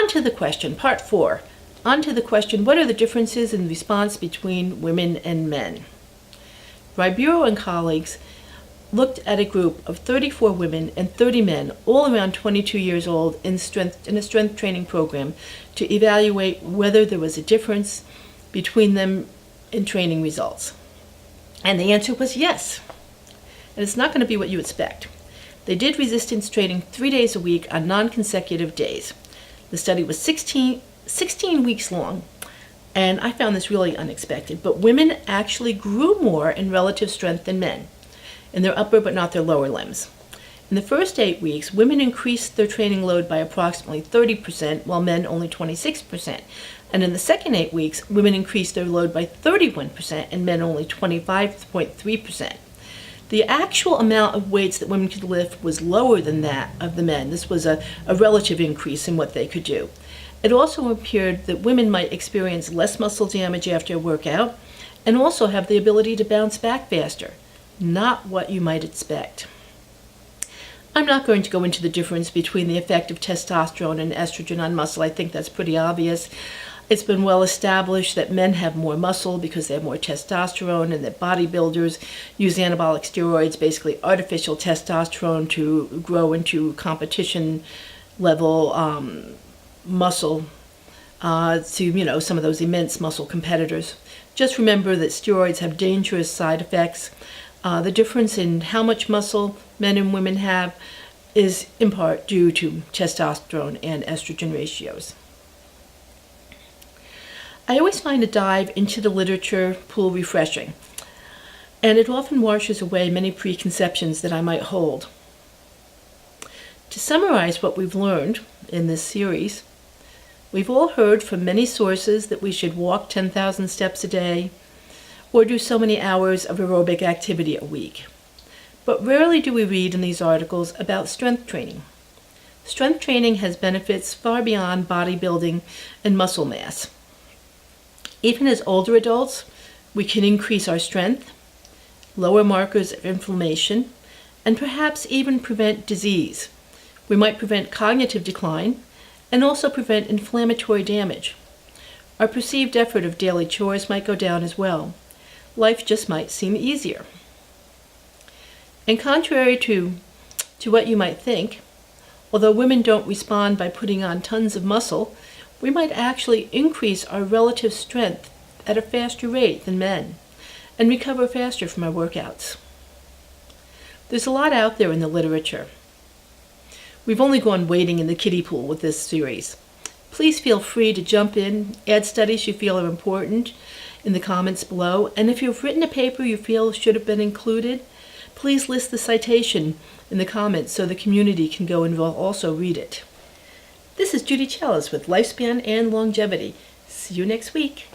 On to the question, part 4. On to the question, what are the differences in response between women and men? Ribeiro and colleagues looked at a group of 34 women and 30 men, all around 22 years old, in a strength training program to evaluate whether there was a difference between them in training results. And the answer was yes. And it's not going to be what you expect. They did resistance training 3 days a week on non-consecutive days. The study was 16 weeks long, and I found this really unexpected, but women actually grew more in relative strength than men, in their upper but not their lower limbs. In the first 8 weeks, women increased their training load by approximately 30%, while men only 26%. And in the second 8 weeks, women increased their load by 31% and men only 25.3%. The actual amount of weights that women could lift was lower than that of the men. This was a relative increase in what they could do. It also appeared that women might experience less muscle damage after a workout and also have the ability to bounce back faster. Not what you might expect. I'm not going to go into the difference between the effect of testosterone and estrogen on muscle. I think that's pretty obvious. It's been well established that men have more muscle because they have more testosterone, and that bodybuilders use anabolic steroids, basically artificial testosterone, to grow into competition level muscle to, some of those immense muscle competitors. Just remember that steroids have dangerous side effects. The difference in how much muscle men and women have is in part due to testosterone and estrogen ratios. I always find a dive into the literature pool refreshing, and it often washes away many preconceptions that I might hold. To summarize what we've learned in this series, we've all heard from many sources that we should walk 10,000 steps a day or do so many hours of aerobic activity a week. But rarely do we read in these articles about strength training. Strength training has benefits far beyond bodybuilding and muscle mass. Even as older adults, we can increase our strength, lower markers of inflammation, and perhaps even prevent disease. We might prevent cognitive decline and also prevent inflammatory damage. Our perceived effort of daily chores might go down as well. Life just might seem easier. And contrary to what you might think, although women don't respond by putting on tons of muscle, we might actually increase our relative strength at a faster rate than men and recover faster from our workouts. There's a lot out there in the literature. We've only gone wading in the kiddie pool with this series. Please feel free to jump in, add studies you feel are important in the comments below, and if you've written a paper you feel should have been included, please list the citation in the comments so the community can go and also read it. This is Judy Chellis with Lifespan and Longevity. See you next week.